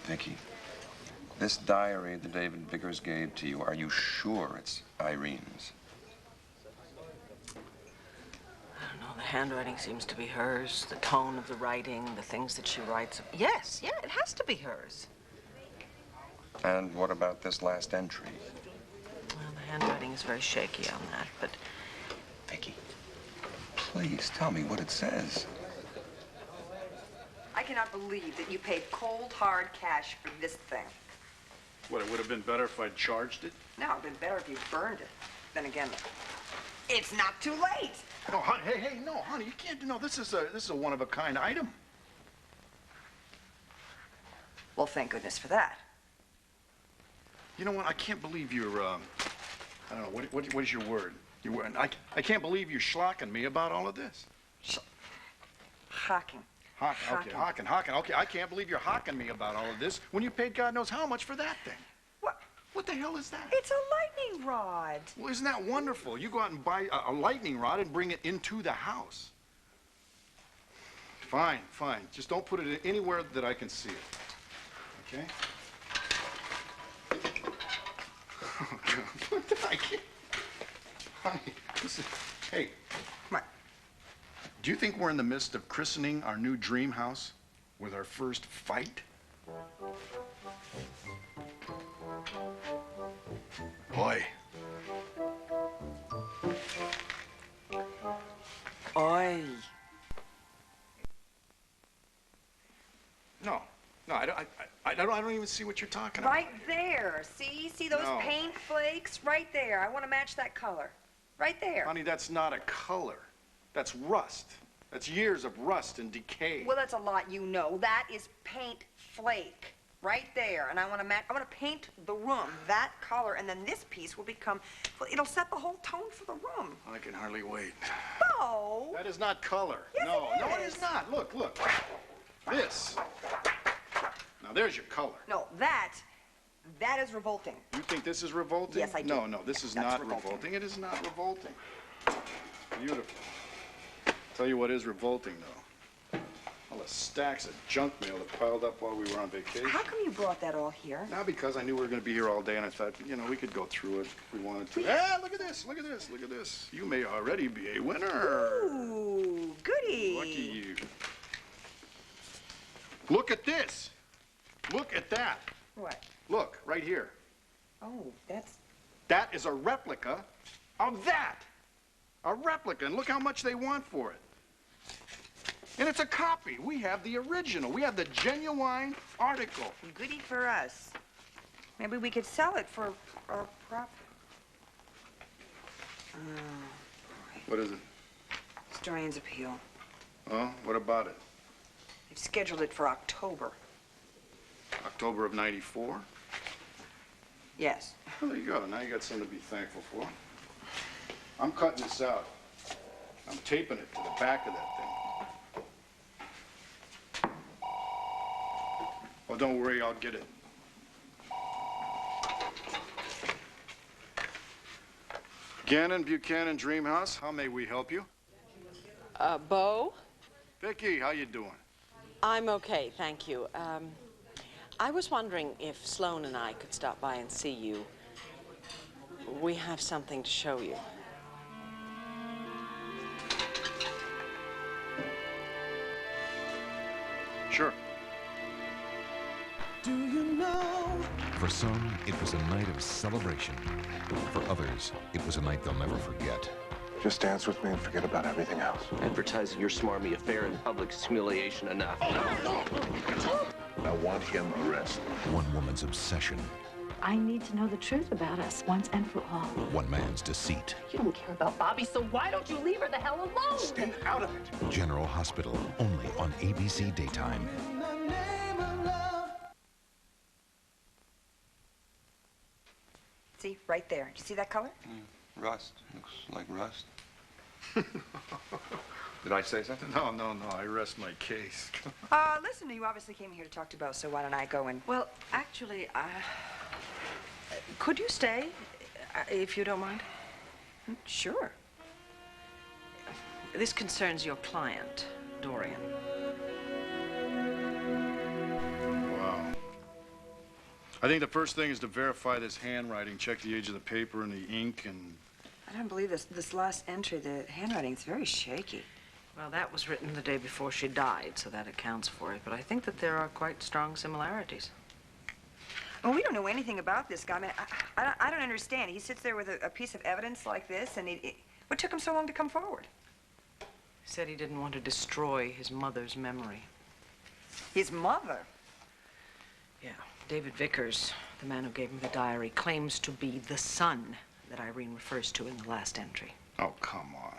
Viki, this diary that David Vickers gave to you, are you sure it's Irene's? I don't know, the handwriting seems to be hers, the tone of the writing, the things that she writes. Yes, yeah, it has to be hers. And what about this last entry? Well, the handwriting is very shaky on that, but... Viki, please tell me what it says. I cannot believe that you paid cold, hard cash for this thing. What, it would have been better if I'd charged it? No, it would have been better if you burned it. Then again, it's not too late. No, honey, hey, no, honey, you can't do, no, this is a one-of-a-kind item. Well, thank goodness for that. You know what, I can't believe you're, I don't know, what is your word? I can't believe you're schlocking me about all of this. Hawking. Hawking. Okay, I can't believe you're hawking me about all of this when you paid God knows how much for that thing. What the hell is that? It's a lightning rod. Well, isn't that wonderful? You go out and buy a lightning rod and bring it into the house. Fine. Just don't put it anywhere that I can see it. Okay? Oh, God. I can't. Honey, listen. Hey. What? Do you think we're in the midst of christening our new dream house with our first fight? Boy. Oi. No, I don't even see what you're talking about. Right there. See those paint flakes? Right there. I want to match that color. Right there. Honey, that's not a color. That's rust. That's years of rust and decay. Well, that's a lot you know. That is paint flake. Right there. And I want to paint the room that color, and then this piece will become, well, it'll set the whole tone for the room. I can hardly wait. No. That is not color. Yes, no, it it is not. Look. This. Now, there's your color. No, that is revolting. You think this is revolting? Yes, I do. No, this is not revolting. It is not revolting. Beautiful. Tell you what is revolting, though. All the stacks of junk mail that piled up while we were on vacation. How come you brought that all here? Now, because I knew we were going to be here all day, and I thought, you know, we could go through it if we wanted to. Look at this. You may already be a winner. Ooh, goody. Lucky you. Look at this. Look at that. What? Look, right here. Oh, That is a replica of that. A replica, and look how much they want for it. And it's a copy. We have the original. We have the genuine article. Goody for us. Maybe we could sell it for our profit. What is it? Historian's appeal. Oh, what about it? They've scheduled it for October. October of '94? Yes. Well, there you go. Now you got something to be thankful for. I'm cutting this out. I'm taping it to the back of that thing. Oh, don't worry, I'll get it. Gannon, Buchanan, Dreamhouse, how may we help you? Bo? Viki, how you doing? I'm okay, thank you. I was wondering if Sloan and I could stop by and see you. We have something to show you. Sure. Do you know? For some, it was a night of celebration. For others, it was a night they'll never forget. Just dance with me and forget about everything else. Advertising your smarmy affair in public is humiliation enough. I want him arrested. One woman's obsession. I need to know the truth about us once and for all. One man's deceit. You don't care about Bobby, so why don't you leave her the hell alone? Stay out of it. General Hospital, only on ABC Daytime. See, right there. Do you see that color? Rust. Looks like rust. Did I say something? No, I rest my case. Listen, you obviously came here to talk to Bo, so why don't I go and... Well, actually, could you stay, if you don't mind? Sure. This concerns your client, Dorian. Wow. I think the first thing is to verify this handwriting, check the age of the paper and the ink, and... I don't believe this last entry. The handwriting's very shaky. Well, that was written the day before she died, so that accounts for it. But I think that there are quite strong similarities. Well, we don't know anything about this guy. I mean, I don't understand. He sits there with a piece of evidence like this, and what took him so long to come forward? He said he didn't want to destroy his mother's memory. His mother? Yeah. David Vickers, the man who gave him the diary, claims to be the son that Irene refers to in the last entry. Oh, come on.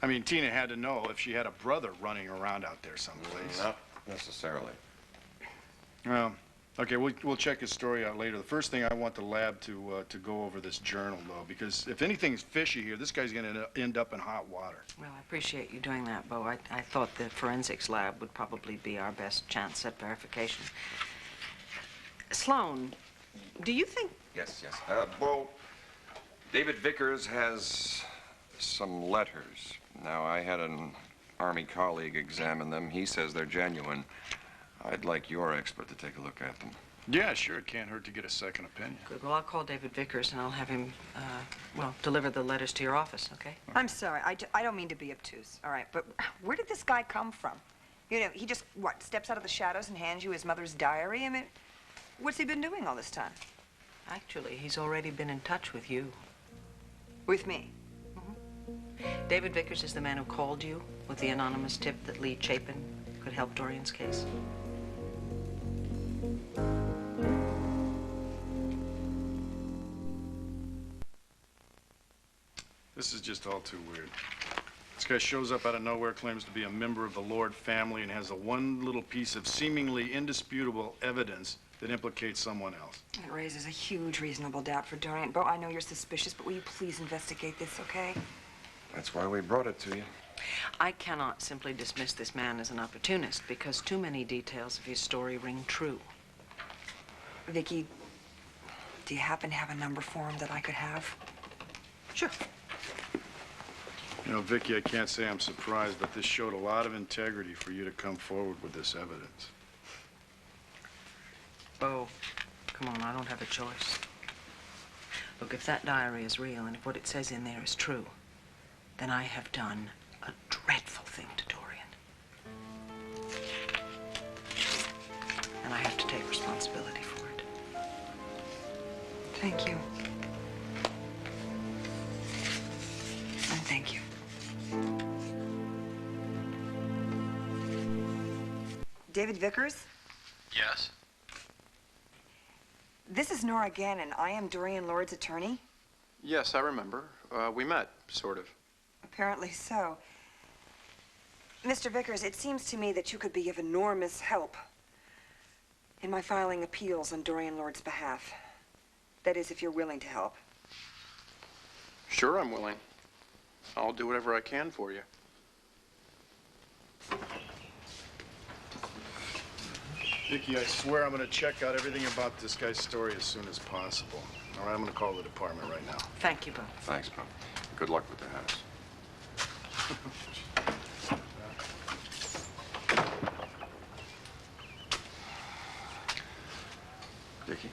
I mean, Tina had to know if she had a brother running around out there someplace. Not necessarily. Well, okay, we'll check his story out later. The first thing, I want the lab to go over this journal, though, because if anything's fishy here, this guy's going to end up in hot water. Well, I appreciate you doing that, Bo. I thought the forensics lab would probably be our best chance at verification. Sloan, do you think... Yes. Bo, David Vickers has some letters. Now, I had an Army colleague examine them. He says they're genuine. I'd like your expert to take a look at them. Yeah, sure. It can't hurt to get a second opinion. Good. Well, I'll call David Vickers, and I'll have him, deliver the letters to your office, okay? I'm sorry. I don't mean to be obtuse, all right? But where did this guy come from? You know, he just, steps out of the shadows and hands you his mother's diary? I mean, what's he been doing all this time? Actually, he's already been in touch with you. With me? David Vickers is the man who called you with the anonymous tip that Lee Chapin could help Dorian's case. This is just all too weird. This guy shows up out of nowhere, claims to be a member of the Lord family, and has the one little piece of seemingly indisputable evidence that implicates someone else. It raises a huge reasonable doubt for Dorian. Bo, I know you're suspicious, but will you please investigate this, okay? That's why we brought it to you. I cannot simply dismiss this man as an opportunist because too many details of his story ring true. Viki, do you happen to have a number for him that I could have? Sure. You know, Viki, I can't say I'm surprised, but this showed a lot of integrity for you to come forward with this evidence. Bo, come on, I don't have a choice. Look, if that diary is real and if what it says in there is true, then I have done a dreadful thing to Dorian. And I have to take responsibility for it. Thank you. And thank you. David Vickers? Yes? This is Nora Gannon. I am Dorian Lord's attorney. Yes, I remember. We met, sort of. Apparently so. Mr. Vickers, it seems to me that you could be of enormous help in my filing appeals on Dorian Lord's behalf. That is, if you're willing to help. Sure, I'm willing. I'll do whatever I can for you. Viki, I swear I'm going to check out everything about this guy's story as soon as possible. All right, I'm going to call the department right now. Thank you, Bo. Thanks, Bo. Good luck with the house. Viki,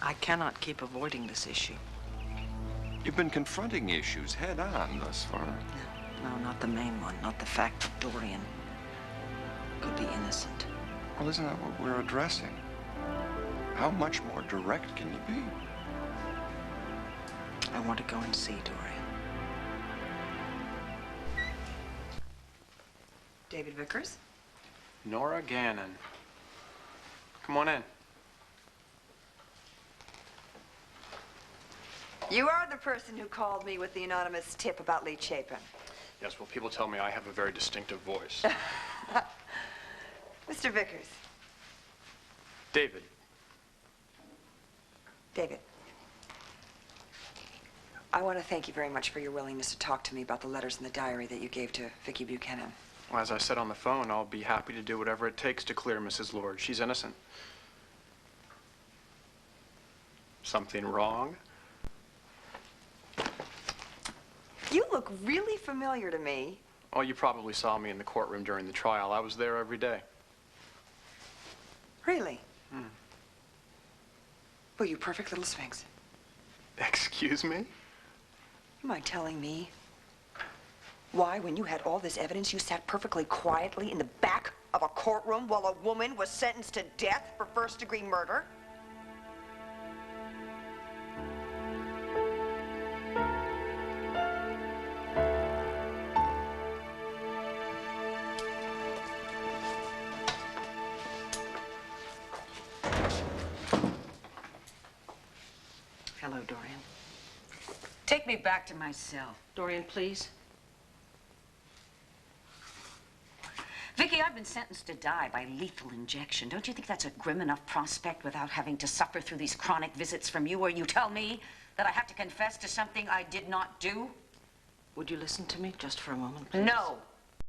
I cannot keep avoiding this issue. you've been confronting issues head-on thus far. No, not the main one. Not the fact that Dorian could be innocent. Well, isn't that what we're addressing? How much more direct can you be? I want to go and see Dorian. David Vickers? Nora Gannon. Come on in. You are the person who called me with the anonymous tip about Lee Chapin. Yes, well, people tell me I have a very distinctive voice. Mr. Vickers. David. David. I want to thank you very much for your willingness to talk to me about the letters in the diary that you gave to Viki Buchanan. Well, as I said on the phone, I'll be happy to do whatever it takes to clear Mrs. Lord. She's innocent. Something wrong? You look really familiar to me. Oh, you probably saw me in the courtroom during the trial. I was there every day. Really? Well, you perfect little sphinx. Excuse me? You mind telling me why, when you had all this evidence, you sat perfectly quietly in the back of a courtroom while a woman was sentenced to death for first-degree murder? Hello, Dorian. Take me back to my cell. Dorian, please. Viki, I've been sentenced to die by lethal injection. Don't you think that's a grim enough prospect without having to suffer through these chronic visits from you where you tell me that I have to confess to something I did not do? Would you listen to me just for a moment, please? No.